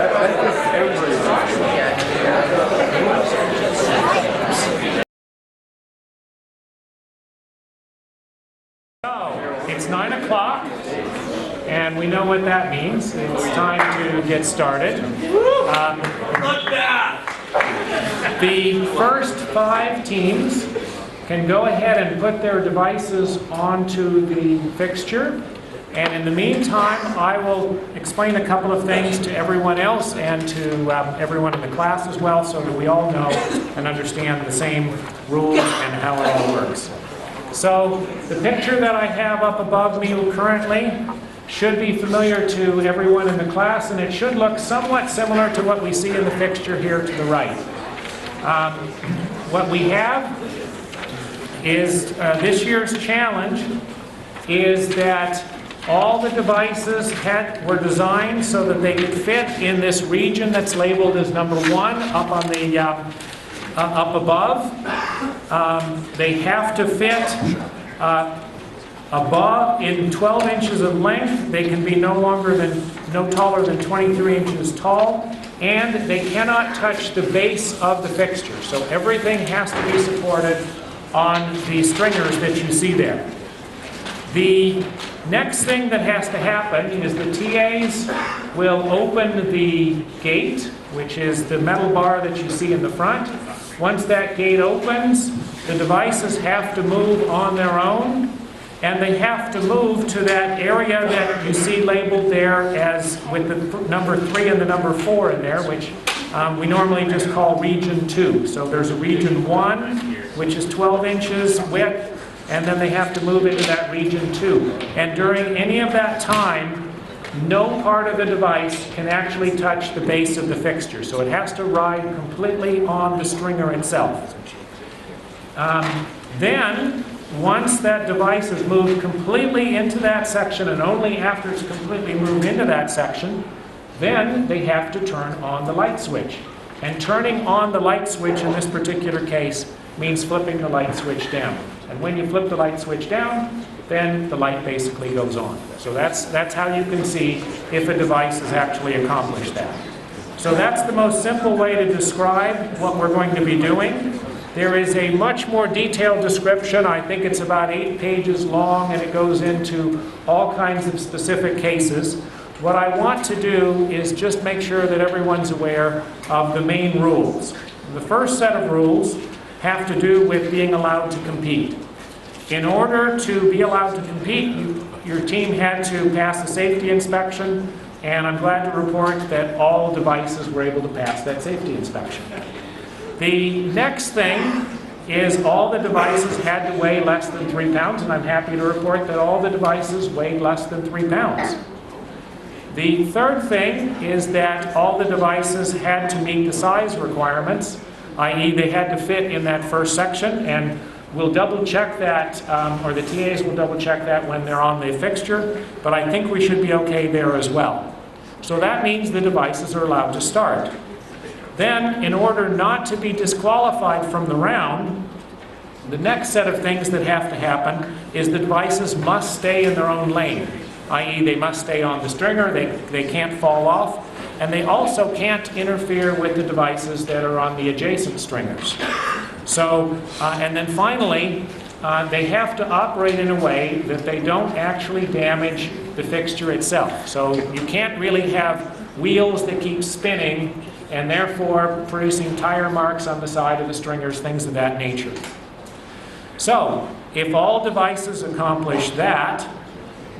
So, it's 9 o'clock, and we know what that means. It's time to get started. The first 5 teams can go ahead and put their devices onto the fixture. And in the meantime, I will explain a couple of things to everyone else and to everyone in the class as well, so that we all know and understand the same rules and how it all works. So the picture that I have up above me currently should be familiar to everyone in the class, and it should look somewhat similar to what we see in the fixture here to the right. What we have is this year's challenge is that all the devices were designed so that they could fit in this region that's labeled as number 1 up on the up above. They have to fit above in 12 inches of length. They can be no taller than 23 inches tall, and they cannot touch the base of the fixture. So everything has to be supported on the stringers that you see there. The next thing that has to happen is the TAs will open the gate, which is the metal bar that you see in the front. Once that gate opens, the devices have to move on their own, and they have to move to that area that you see labeled there as with the number 3 and the number 4 in there, which we normally just call region 2. So there's a region 1, which is 12 inches width, and then they have to move into that region 2. And during any of that time, no part of the device can actually touch the base of the fixture. So it has to ride completely on the stringer itself. Then, once that device is moved completely into that section, and only after it's completely moved into that section, then they have to turn on the light switch. And turning on the light switch in this particular case means flipping the light switch down. And when you flip the light switch down, then the light basically goes on. So that's how you can see if a device has actually accomplished that. So that's the most simple way to describe what we're going to be doing. There is a much more detailed description. I think it's about 8 pages long, and it goes into all kinds of specific cases. What I want to do is just make sure that everyone's aware of the main rules. The first set of rules have to do with being allowed to compete. In order to be allowed to compete, your team had to pass a safety inspection, and I'm glad to report that all devices were able to pass that safety inspection. The next thing is all the devices had to weigh less than 3 pounds, and I'm happy to report that all the devices weighed less than 3 pounds. The third thing is that all the devices had to meet the size requirements, i.e. they had to fit in that first section, and we'll double check that, or the TAs will double check that when they're on the fixture, but I think we should be okay there as well. So that means the devices are allowed to start. Then, in order not to be disqualified from the round, the next set of things that have to happen is the devices must stay in their own lane, i.e. they must stay on the stringer, they can't fall off, and they also can't interfere with the devices that are on the adjacent stringers. So, and then finally, they have to operate in a way that they don't actually damage the fixture itself. So you can't really have wheels that keep spinning and therefore producing tire marks on the side of the stringers, things of that nature. So, if all devices accomplish that,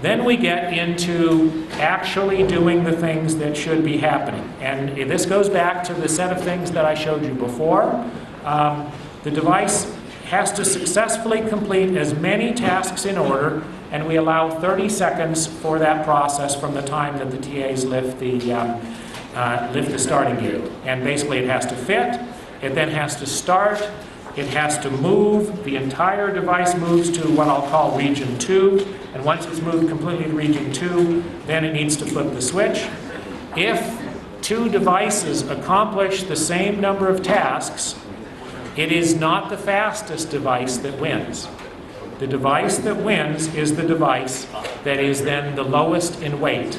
then we get into actually doing the things that should be happening. And this goes back to the set of things that I showed you before. The device has to successfully complete as many tasks in order, and we allow 30 seconds for that process from the time that the TAs lift the starting gate. And basically it has to fit, it then has to start, it has to move, the entire device moves to what I'll call region 2, and once it's moved completely to region 2, then it needs to flip the switch. If 2 devices accomplish the same number of tasks, it is not the fastest device that wins. The device that wins is the device that is then the lowest in weight.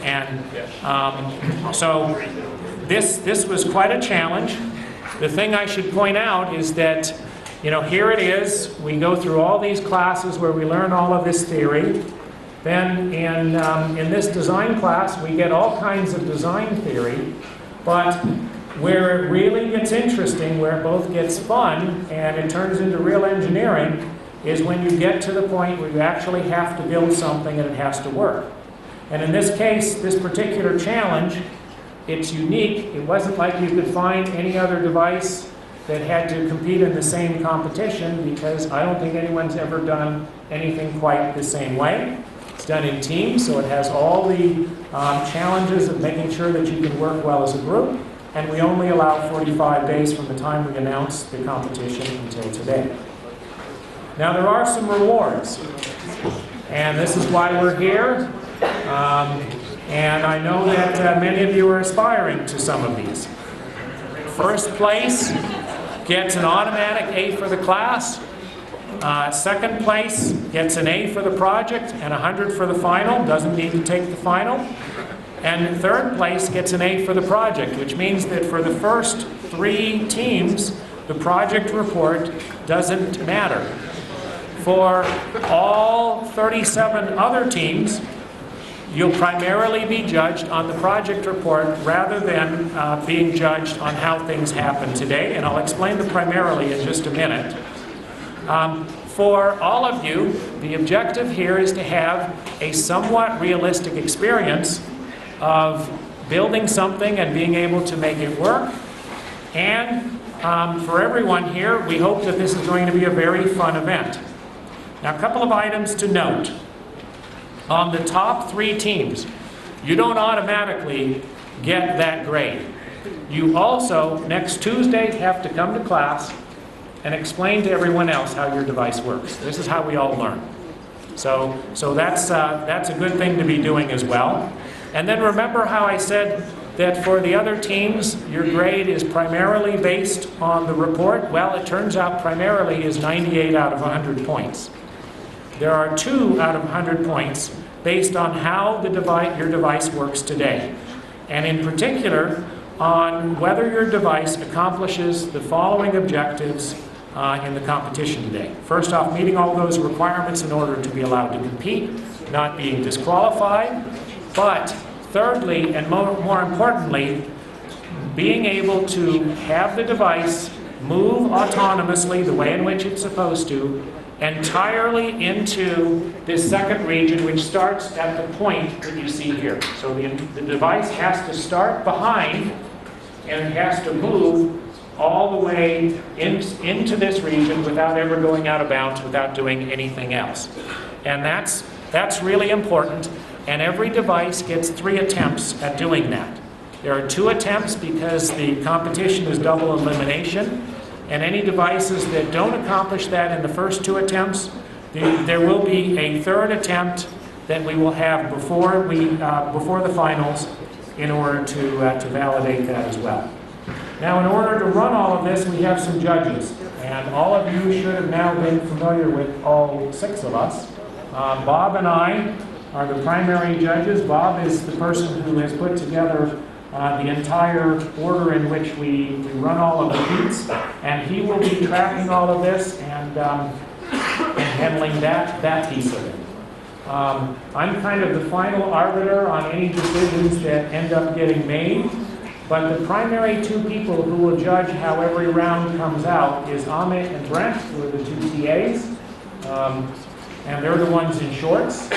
And so this was quite a challenge. The thing I should point out is that, you know, here it is. We go through all these classes where we learn all of this theory. Then in this design class, we get all kinds of design theory. But where it really gets interesting, where it both gets fun and it turns into real engineering, is when you get to the point where you actually have to build something and it has to work. And in this case, this particular challenge, it's unique. It wasn't like you could find any other device that had to compete in the same competition, because I don't think anyone's ever done anything quite the same way. It's done in teams, so it has all the challenges of making sure that you can work well as a group. And we only allow 45 days from the time we announce the competition until today. Now, there are some rewards, and this is why we're here. And I know that many of you are aspiring to some of these. First place gets an automatic A for the class. Second place gets an A for the project and 100 for the final, doesn't need to take the final. And third place gets an A for the project, which means that for the first 3 teams, the project report doesn't matter. For all 37 other teams, you'll primarily be judged on the project report rather than being judged on how things happen today. And I'll explain the primarily in just a minute. For all of you, the objective here is to have a somewhat realistic experience of building something and being able to make it work. And for everyone here, we hope that this is going to be a very fun event. Now, a couple of items to note. On the top 3 teams, you don't automatically get that grade. You also, next Tuesday, have to come to class and explain to everyone else how your device works. This is how we all learn. So that's a good thing to be doing as well. And then remember how I said that for the other teams, your grade is primarily based on the report? Well, it turns out primarily is 98 out of 100 points. There are 2 out of 100 points based on how your device works today. And in particular, on whether your device accomplishes the following objectives in the competition today. First off, meeting all those requirements in order to be allowed to compete, not being disqualified. But thirdly, and more importantly, being able to have the device move autonomously the way in which it's supposed to, entirely into this second region, which starts at the point that you see here. So the device has to start behind, and it has to move all the way into this region without ever going out of bounds, without doing anything else. And that's really important, and every device gets 3 attempts at doing that. There are 2 attempts because the competition is double elimination. And any devices that don't accomplish that in the first 2 attempts, there will be a 3rd attempt that we will have before the finals in order to validate that as well. Now, in order to run all of this, we have some judges. And all of you should have now been familiar with all 6 of us. Bob and I are the primary judges. Bob is the person who has put together the entire order in which we run all of the heats, and he will be tracking all of this and handling that piece of it. I'm kind of the final arbiter on any decisions that end up getting made, but the primary 2 people who will judge how every round comes out is Amit and Brent, who are the 2 TAs, and they're the ones in shorts,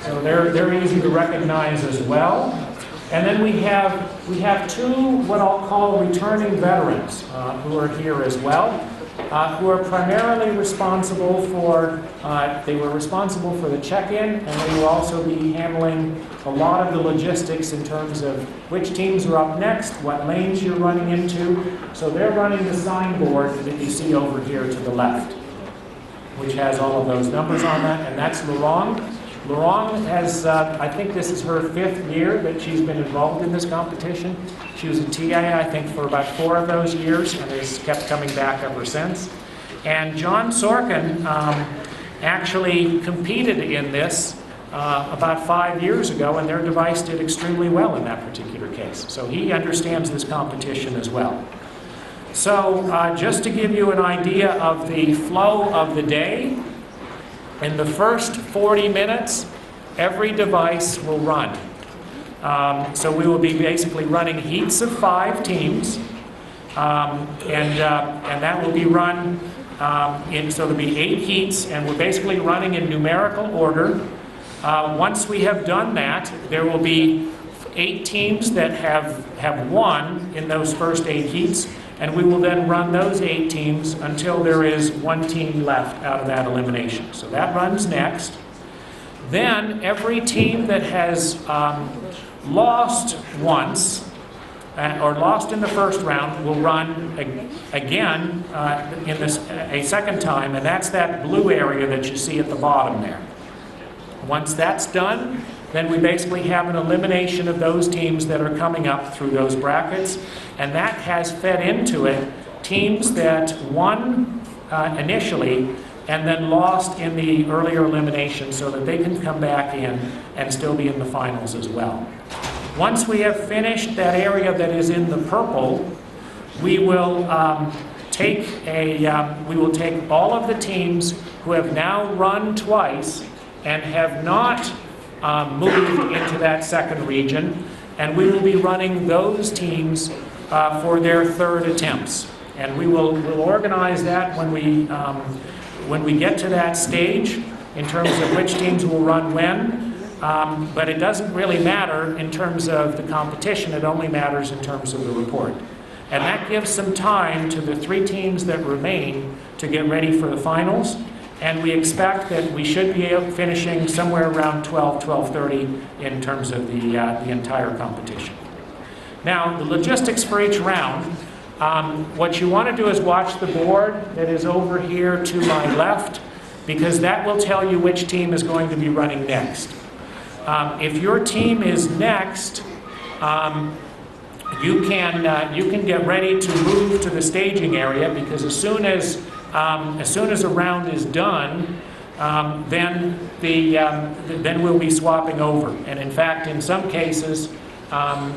so they're easy to recognize as well. And then we have 2 what I'll call returning veterans who are here as well, who are primarily responsible for, they were responsible for the check-in, and they will also be handling a lot of the logistics in terms of which teams are up next, what lanes you're running into. So they're running the signboard that you see over here to the left, which has all of those numbers on that, and that's Laurent. Laurent has, I think this is her 5th year that she's been involved in this competition. She was a TA, I think, for about 4 of those years, and has kept coming back ever since. And John Sorkin actually competed in this about 5 years ago, and their device did extremely well in that particular case. So he understands this competition as well. So just to give you an idea of the flow of the day, in the first 40 minutes, every device will run. So we will be basically running heats of 5 teams, and that will be run so there'll be 8 heats, and we're basically running in numerical order. Once we have done that, there will be 8 teams that have won in those first 8 heats, and we will then run those 8 teams until there is 1 team left out of that elimination. So that runs next. Then every team that has lost once or lost in the first round will run again a second time, and that's that blue area that you see at the bottom there. Once that's done, then we basically have an elimination of those teams that are coming up through those brackets, and that has fed into it teams that won initially and then lost in the earlier elimination so that they can come back in and still be in the finals as well. Once we have finished that area that is in the purple, we will take all of the teams who have now run twice and have not moved into that second region, and we will be running those teams for their third attempts. And we'll organize that when we get to that stage in terms of which teams will run when. But it doesn't really matter in terms of the competition, it only matters in terms of the report. And that gives some time to the 3 teams that remain to get ready for the finals. And we expect that we should be finishing somewhere around 12:30 in terms of the entire competition. Now, the logistics for each round, what you want to do is watch the board that is over here to my left, because that will tell you which team is going to be running next. If your team is next, you can get ready to move to the staging area, because as soon as a round is done, then we'll be swapping over. And in fact, in some cases,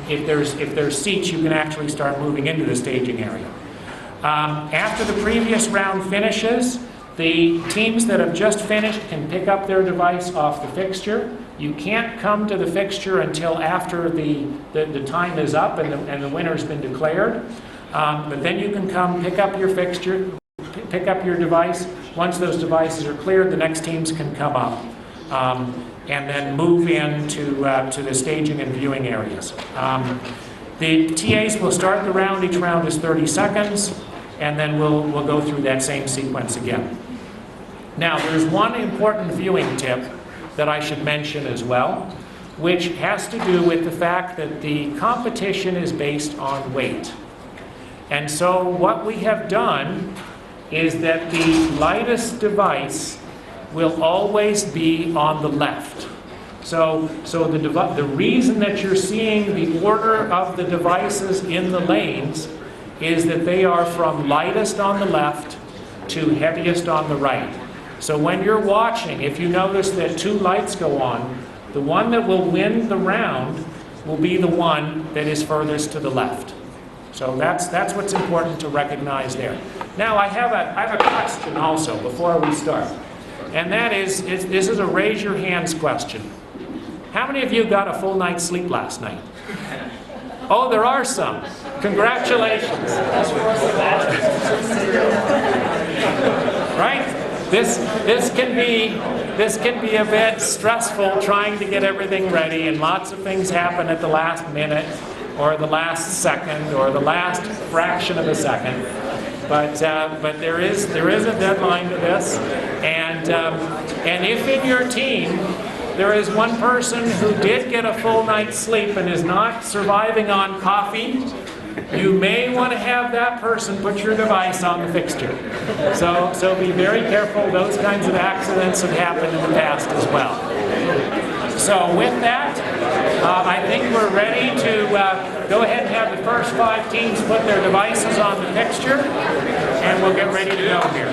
if there's seats, you can actually start moving into the staging area. After the previous round finishes, the teams that have just finished can pick up their device off the fixture. You can't come to the fixture until after the time is up and the winner's been declared. But then you can come pick up your fixture, pick up your device. Once those devices are cleared, the next teams can come up and then move into to the staging and viewing areas. The TAs will start the round. Each round is 30 seconds, and then we'll go through that same sequence again. Now, there's one important viewing tip that I should mention as well, which has to do with the fact that the competition is based on weight. And so what we have done is that the lightest device will always be on the left. So the reason that you're seeing the order of the devices in the lanes is that they are from lightest on the left to heaviest on the right. So when you're watching, if you notice that 2 lights go on, the one that will win the round will be the one that is furthest to the left. So that's what's important to recognize there. Now I have a question also before we start, and that is this is a raise your hands question. How many of you got a full night's sleep last night? Oh, there are some. Congratulations. Right? This can be a bit stressful trying to get everything ready, and lots of things happen at the last minute or the last second or the last fraction of a second. But there is a deadline to this, and if in your team there is one person who did get a full night's sleep and is not surviving on coffee, you may want to have that person put your device on the fixture. So be very careful. Those kinds of accidents have happened in the past as well. So with that, I think we're ready to go ahead and have the first 5 teams put their devices on the fixture, and we'll get ready to go here.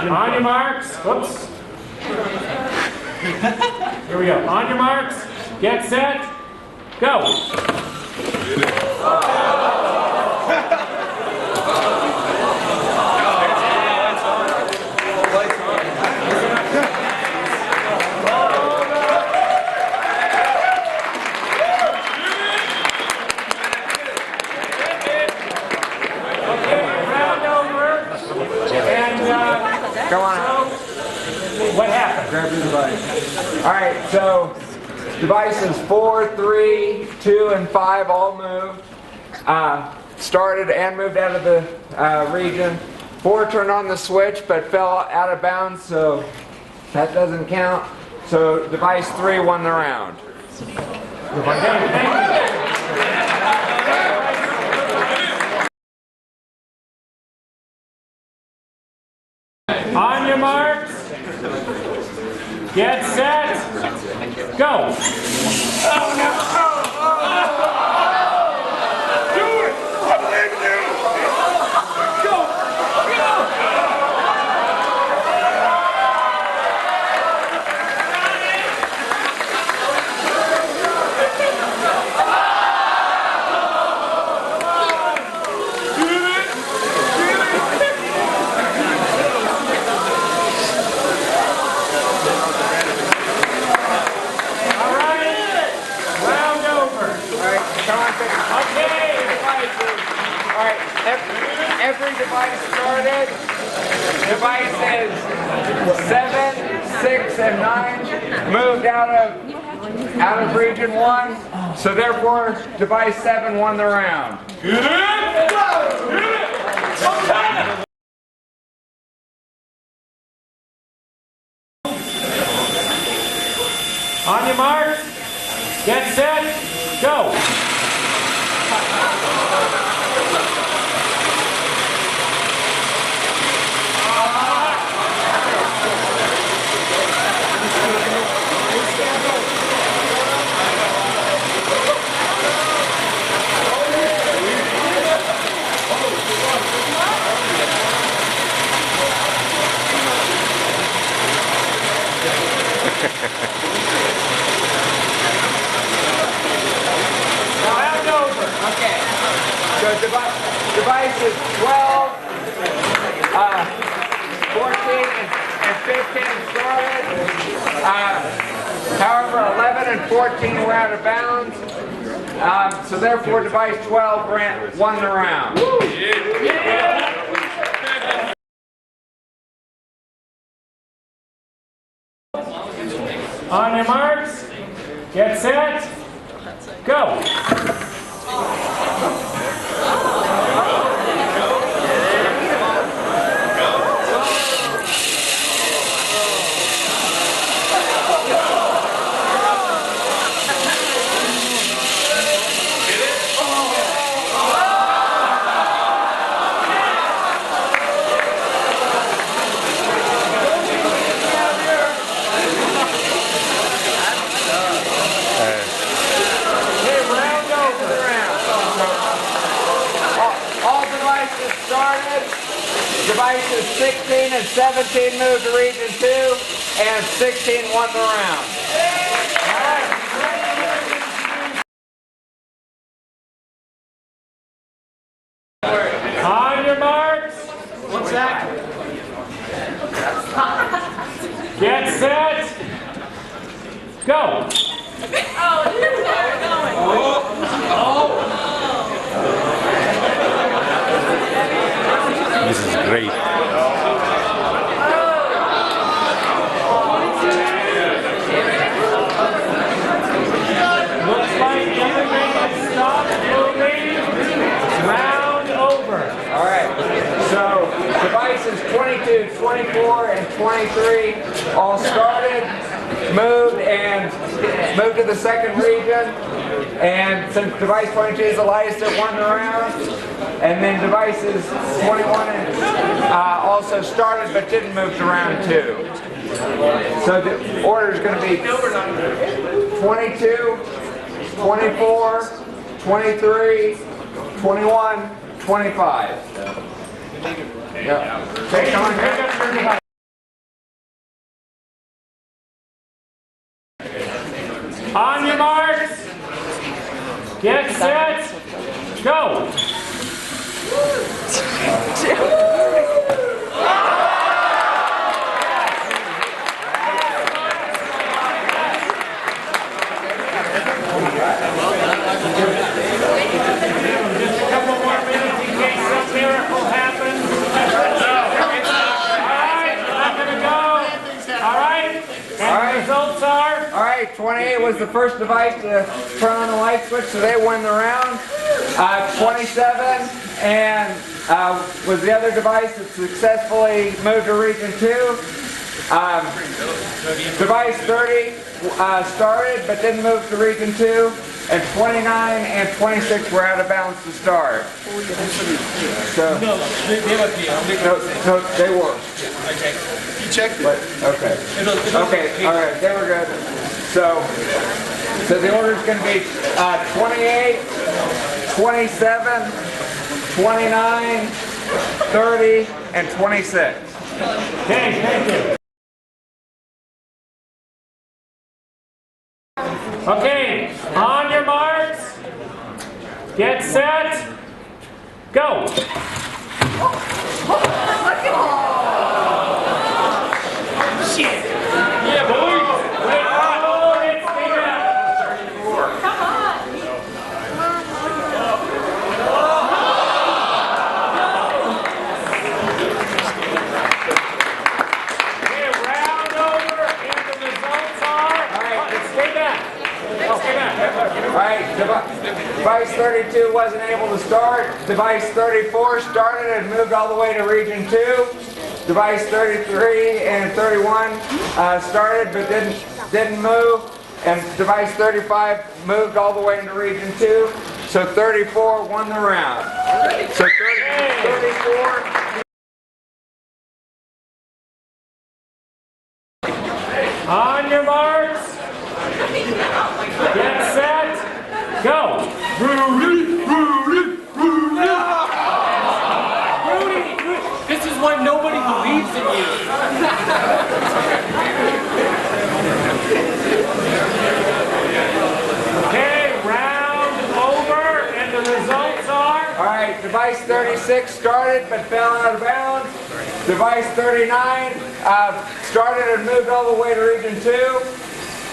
On your marks. Whoops. Here we go. On your marks. Get set. Go. Come on. What happened? Grab your device. All right, so devices 4, 3, 2, and 5 all moved. Started and moved out of the region. 4 turned on the switch but fell out of bounds, so that doesn't count. So device 3 won the round. On your marks, get set, go. Oh no! Do it! I believe in you! Go! Go! Every device started. Devices 7, 6, and 9 moved out of region 1. So therefore, device 7 won the round. On your marks, get set, go. So devices 12, 14, and 15 started. However, 11 and 14 were out of bounds. So therefore, device 12 won the round. On your marks, get set, go. Devices 16 and 17 moved to region 2, and 16 won the round. On your marks. What's that? Get set. Go. This is great. Looks like everything has stopped moving. Round over. All right. So devices 22, 24, and 23 all started, moved to the second region. And since device 22 is the lightest, it won the round. And then devices 21 also started but didn't move to round 2. So the order is going to be 22, 24, 23, 21, 25. Yep. Okay, come on. On your marks. Get set. Go. Just a couple more minutes in case some miracle happens. Alright, I'm gonna go. Alright, and the results are? Alright, 28 was the first device to turn on the light switch, so they won the round. 27 and was the other device that successfully moved to Region 2. Device 30 started but didn't move to Region 2. And 29 and 26 were out of bounds to start. So, No, they were here. no, they were. Okay. You checked it? But, okay. Okay, all right, they were good. So the order is going to be 28, 27, 29, 30, and 26. Okay, thank you. Okay, on your marks, get set, go. Shit. Yeah, boy. Wait, oh, it's bigger. Come on. Okay, round over, and the results are. All right, stay back. Alright, device 32 wasn't able to start. Device 34 started and moved all the way to Region 2. Device 33 and 31 started but didn't move. And device 35 moved all the way into Region 2. So 34 won the round. So 34. On your marks, get set, go. Rudy, this is why nobody believes in you. Okay, round over, and the results are? Alright, device 36 started but fell out of bounds. Device 39 started and moved all the way to Region 2.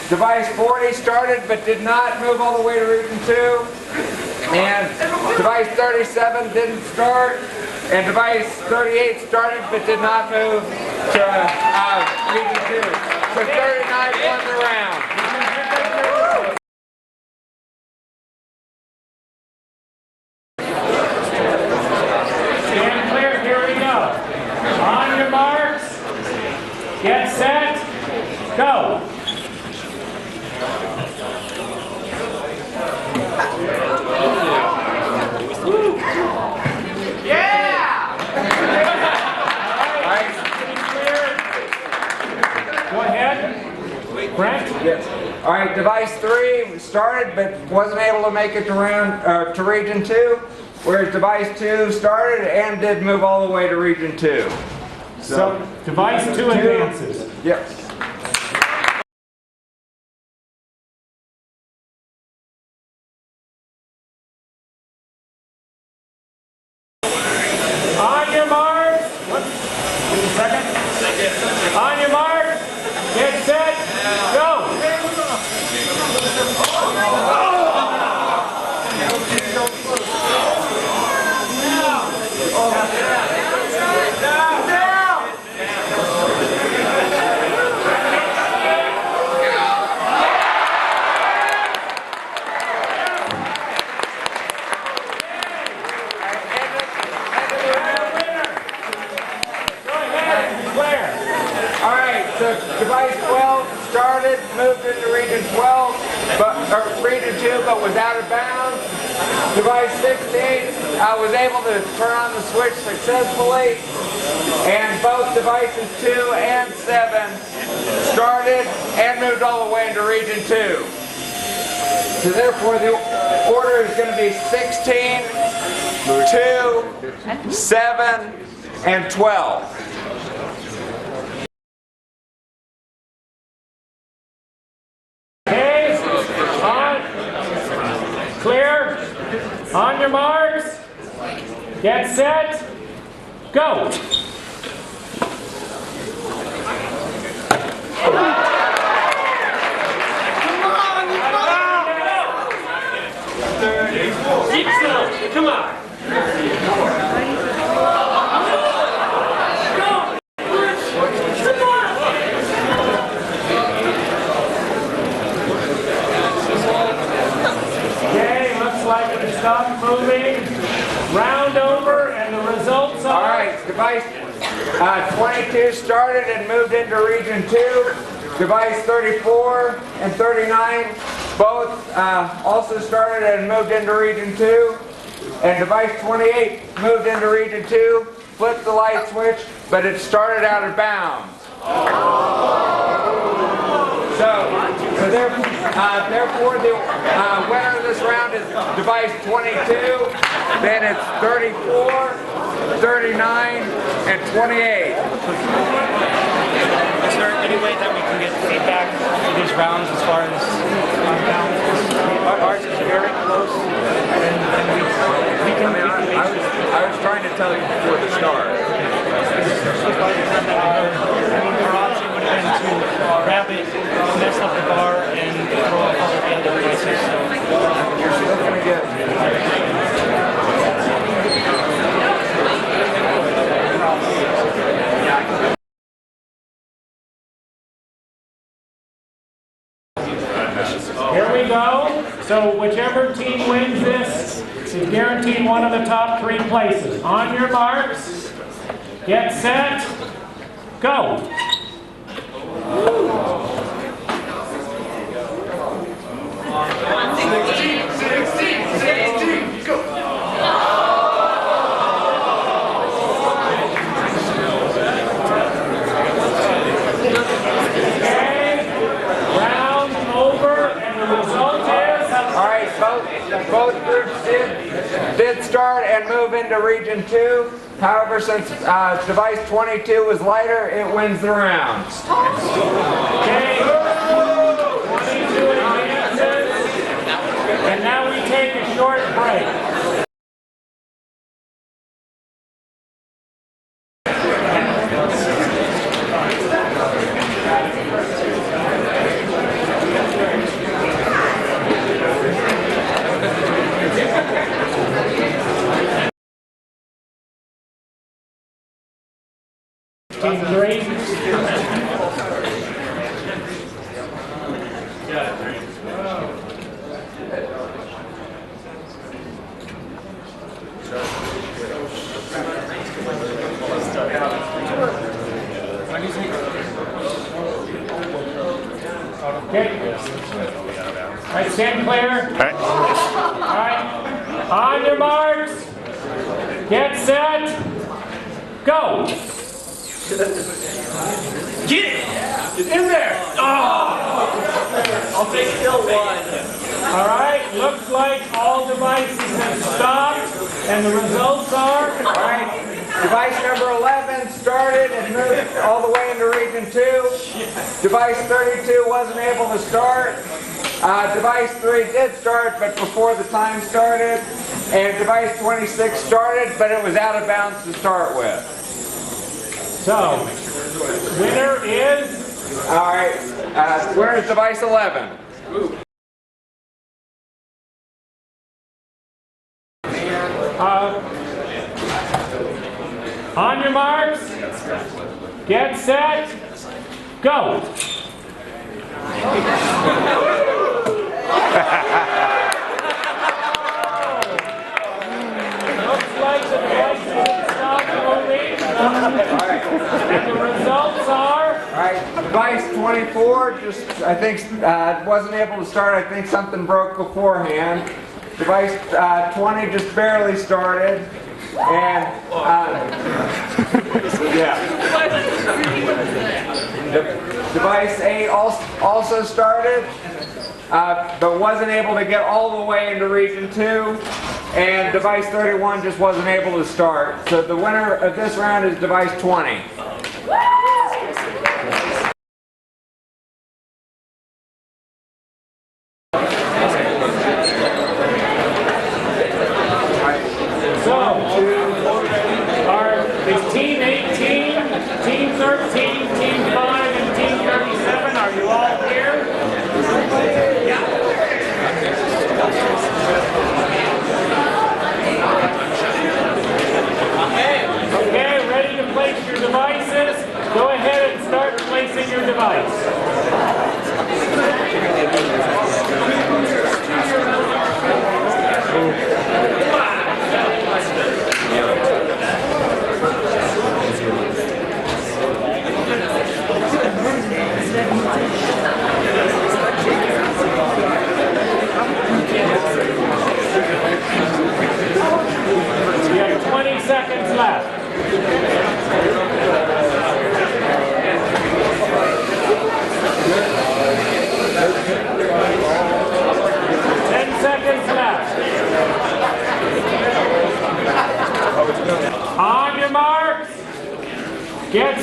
Device 40 started but did not move all the way to Region 2. And device 37 didn't start. And device 38 started but did not move to Region 2. So 39 won the round. Stand clear, here we go. On your marks, get set, go. Go ahead. Brent? Yes. All right, device 3 started but wasn't able to make it to Region 2, whereas device 2 started and did move all the way to Region 2. So, device 2 advances. Yep. On your marks, give me a second. On your marks, get set, go. Device 12 started, moved into Region 12, Region 2, but was out of bounds. Device 16 was able to turn on the switch successfully, and both devices 2 and 7 started and moved all the way into Region 2. So therefore the order is going to be 16, 2, 7, and 12. On your marks, get set, go. Keep still. Come on. Okay, looks like we stopped moving. Round over, and the results are... All right, device 22 started and moved into region 2. Device 34 and 39 both also started and moved into region 2. And device 28 moved into region 2, flipped the light switch, but it started out of bounds. So therefore, the winner of this round is device 22. Then it's 34, 39, and 28. Is there any way that we can get feedback for these rounds as far as bounds? Ours is very close, and we can. I was trying to tell you before the start. Our option would have been to grab it, mess up the bar, and throw a couple of the other devices. So You're still going to get... Here we go. So whichever team wins this is guaranteed one of the top 3 places. On your marks, get set, go. Both groups did start and move into region 2. However, since device 22 was lighter, it wins the rounds. Okay. 22 advances. And now we take a short break. Team 3. Okay. All right, stand clear. All right. On your marks. Get set. Go. Get it! It's in there! Oh! I'll take still one. All right, looks like all devices have stopped, and the results are... All right, device number 11 started and moved all the way into region 2. Device 32 wasn't able to start. Device 3 did start, but before the time started. And device 26 started, but it was out of bounds to start with. So, winner is... All right, winner is device 11. On your marks, get set, go. Looks like the devices stopped moving. And the results are... All right, device 24 just, I think, wasn't able to start. I think something broke beforehand. Device 20 just barely started. And, yeah. Device 8 also started, but wasn't able to get all the way into region 2. And device 31 just wasn't able to start. So the winner of this round is device 20.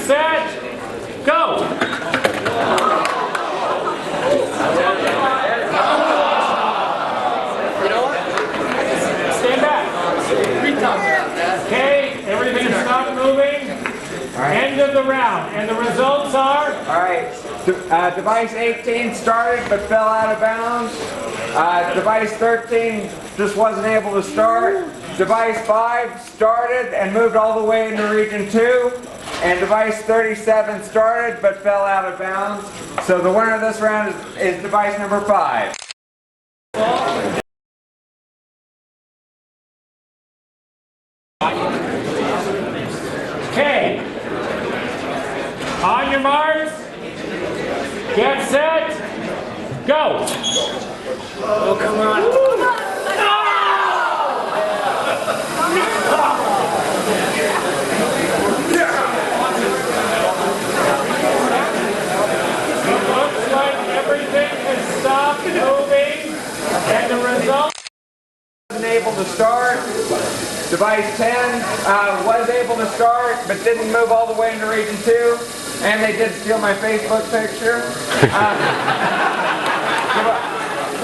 set, go! Stand back. Okay, everything stop moving. End of the round. And the results are? All right. Device 18 started but fell out of bounds. Device 13 just wasn't able to start. Device 5 started and moved all the way into region 2. And device 37 started but fell out of bounds. So the winner of this round is device number 5. Okay. On your marks. Get set. Go. Oh, come on. Looks like everything has stopped moving. And the result Wasn't able to start. Device 10 was able to start but didn't move all the way into region 2. And they did steal my Facebook picture.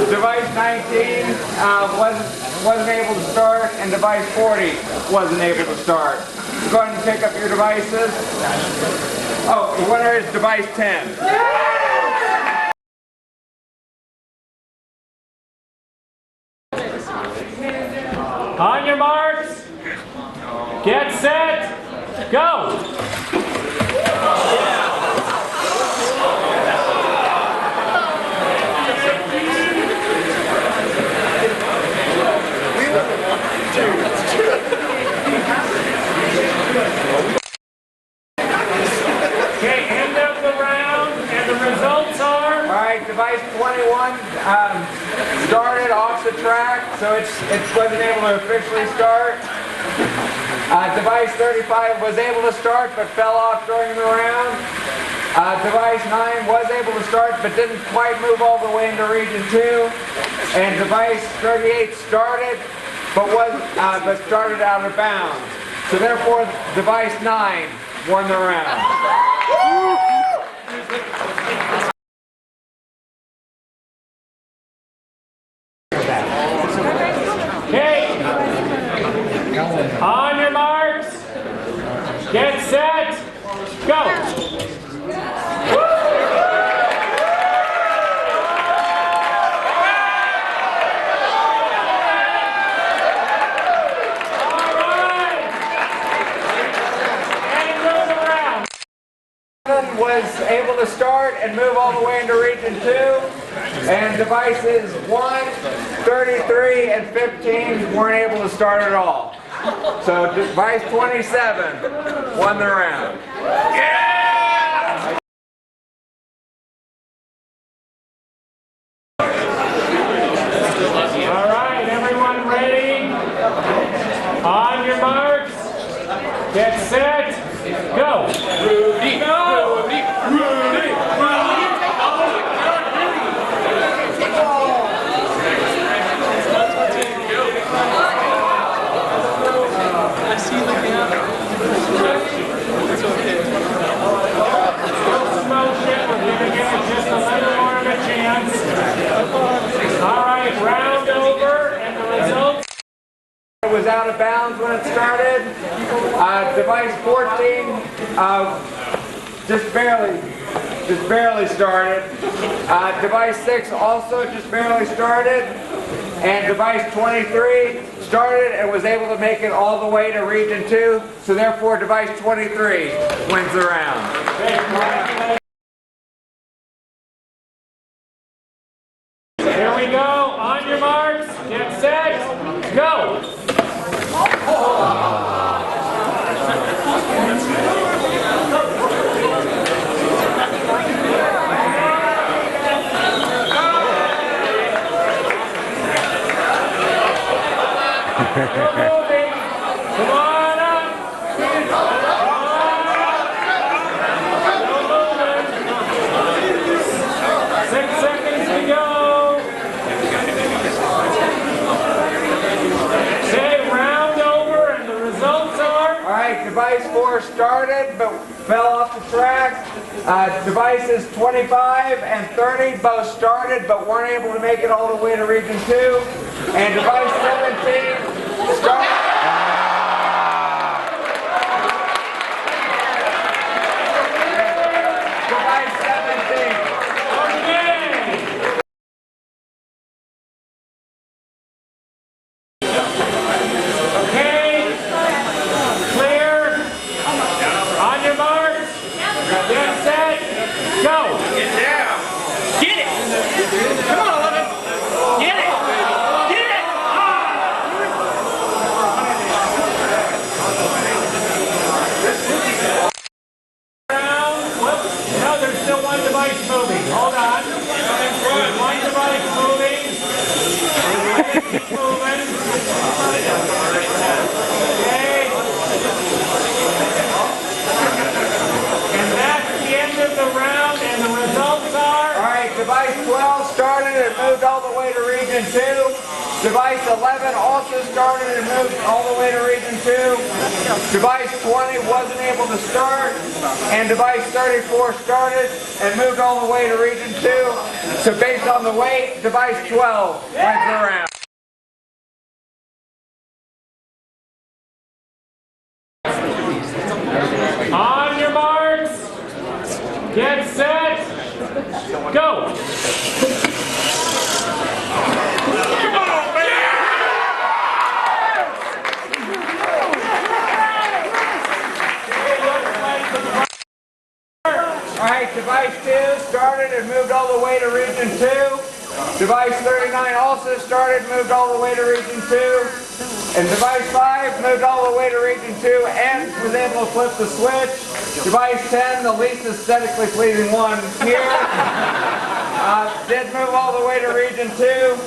Device 19 wasn't able to start, and device 40 wasn't able to start. Go ahead and pick up your devices. Oh, the winner is device 10. on your marks. Get set. Go. Okay, end of the round, and the results are? All right, device 21 started off the track, so it wasn't able to officially start. Device 35 was able to start but fell off during the round. Device 9 was able to start but didn't quite move all the way into region 2. And device 38 started but started out of bounds. So therefore, device 9 won the round. Okay. On your marks. Get set. Go. Was able to start and move all the way into region 2, and devices 1, 33, and 15 weren't able to start at all. So device 27 won the round. Yeah! All right, everyone ready? On your marks. Get set. Go. Rudy, Go. Rudy, Rudy, Rudy. I see the gap. It's okay. Motion. We're going to give it just a little more of a chance. All right, round over, and the results. It was out of bounds when it started. Device 14 just barely started. Device 6 also just barely started. And device 23 started and was able to make it all the way to region 2. So therefore, device 23 wins the round. Here we go. On your marks. Get set. Go. Moving. Come on up. Still moving. but fell off the track. Devices 25 and 30 both started but weren't able to make it all the way to region 2. And device 17 started. Device 17. Okay, clear, on your marks, get set, go. Get down. Get it. Come on, 11. Get it. Get it. Round, whoops, no, there's still one device moving, hold on. There's one device moving. Keep moving. Okay. And that's the end of the round, and the results are? Alright, device 12 started and moved all the way to region 2. Device 11 also started and moved all the way to region 2. Device 20 wasn't able to start, and device 34 started and moved all the way to region 2. So based on the weight, device 12 wins the round. On your marks, get set, go. Alright, device 2 started and moved all the way to region 2. Device 39 also started and moved all the way to region 2. And device 5 moved all the way to region 2 and was able to flip the switch. Device 10, the least aesthetically pleasing one here, did move all the way to region 2.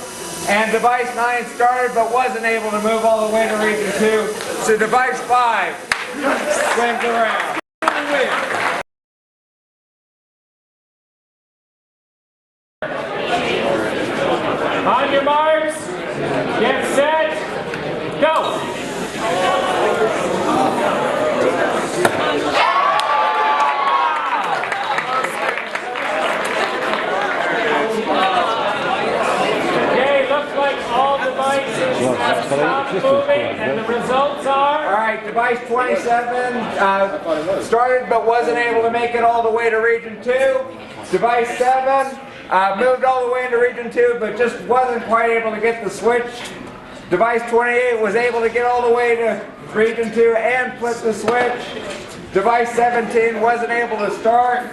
And device 9 started but wasn't able to move all the way to region 2. So device 5 wins the round. On your marks, get set, go. Okay, looks like all devices have stopped moving, and the results are? Alright, device 27 started but wasn't able to make it all the way to region 2. Device 7 moved all the way into region 2 but just wasn't quite able to get the switch. Device 28 was able to get all the way to region 2 and flip the switch. Device 17 wasn't able to start.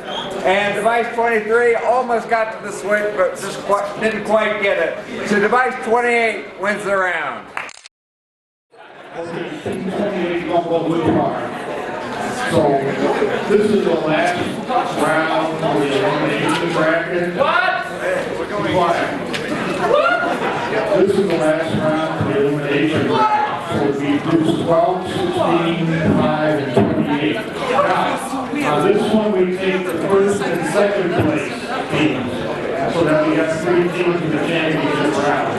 And device 23 almost got to the switch but just didn't quite get it. So device 28 wins the round. So this is the last round of the elimination bracket. What? Quiet. This is the last round of the elimination bracket. So we do 12, 16, 5, and 28. Now, this one we take the first and second place teams. So that we have 3 teams in the championship round.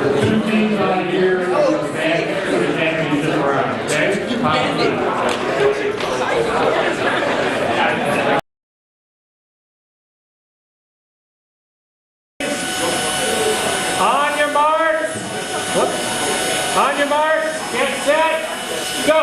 The 2 teams on here will advance to the championship round. Okay? On your marks, on your marks, get set, go.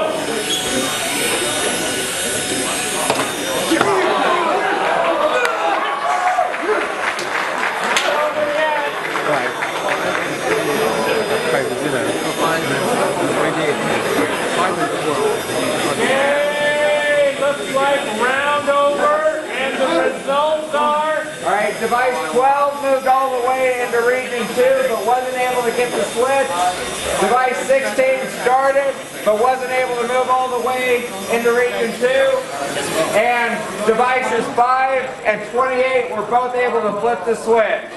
Okay, looks like round over, and the results are? Alright, device 12 moved all the way into region 2 but wasn't able to get the switch. Device 16 started but wasn't able to move all the way into region 2. And devices 5 and 28 were both able to flip the switch.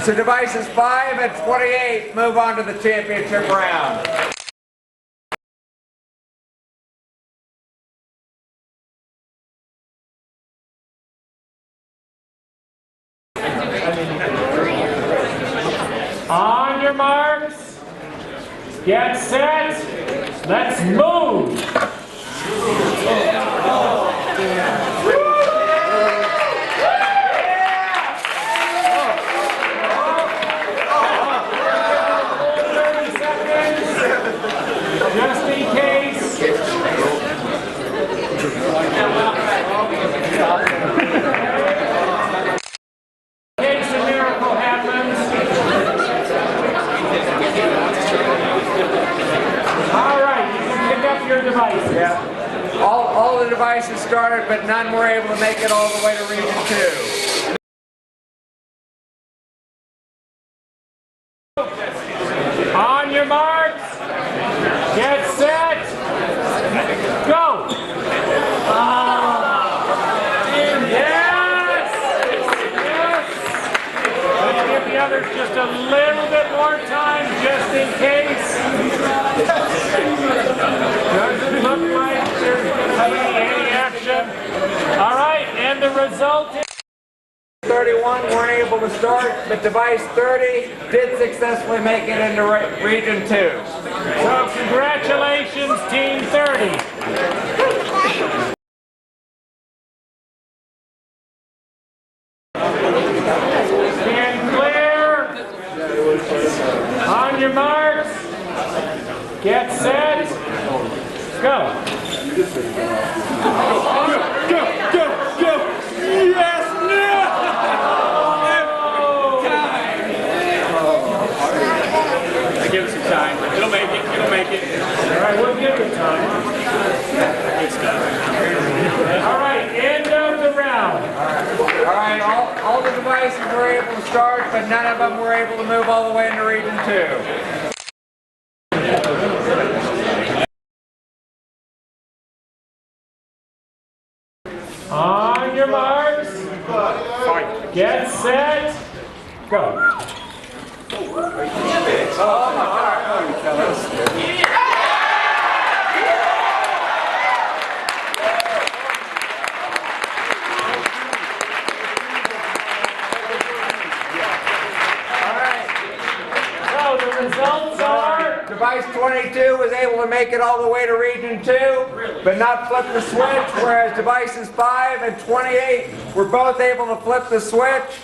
So devices 5 and 28 move on to the championship round. On your marks, get set, let's move. devices. Yeah. All the devices started, but none were able to make it all the way to region 2. On your marks, get set, go! Yes! Yes! Let's give the others just a little bit more time, just in case. Doesn't look like there's going to be any action. All right, and the result is 31 weren't able to start, but device 30 did successfully make it into region 2. so congratulations, Team 30. Stand clear. On your marks. Get set. Go. Yes, no! I give it some time. It'll make it. It'll make it. All right, we'll give it time. All right, end of the round. All right, all the devices were able to start, but none of them were able to move all the way into region 2. On your marks. Get set. Go. So the results are Device 22 was able to make it all the way to region 2, but not flip the switch, whereas devices 5 and 28 were both able to flip the switch.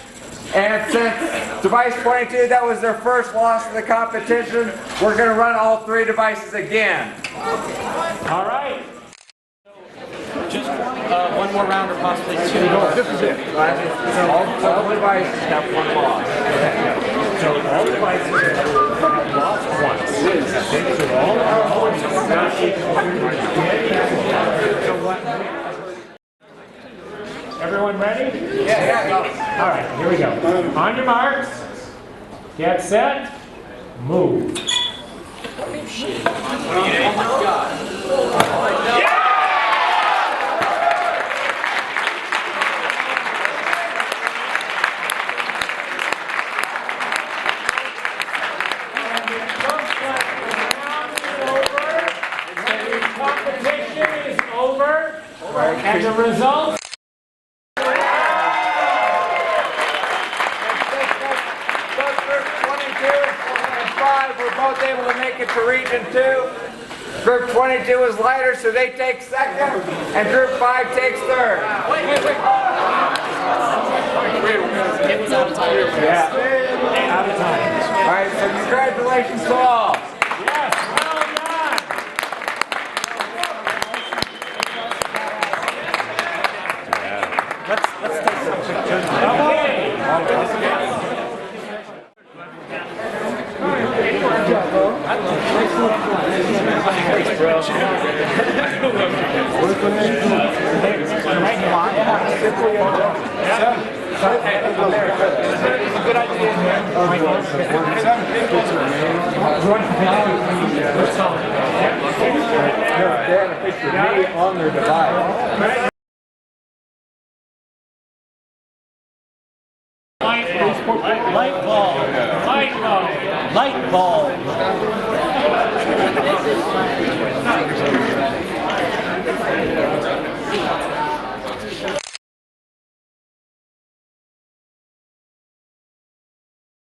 And since device 22, that was their first loss of the competition, we're going to run all 3 devices again. all right. Just one more round or possibly 2. This is it. All devices have 1 loss. So all devices have lost once. So all not Everyone ready? Yeah, go. All right, here we go. On your marks, get set, move. Competition is over, and the results. Both group 22 and 5 were both able to make it to region 2. Group 22 is lighter, so they take second, and group 5 takes third. It was out of time. Yeah. Out of time. All right, so congratulations to all. Yes, well done. Let's take some pictures. Good idea. They had a picture of me on their device. Light bulb. Light bulb. Light bulb.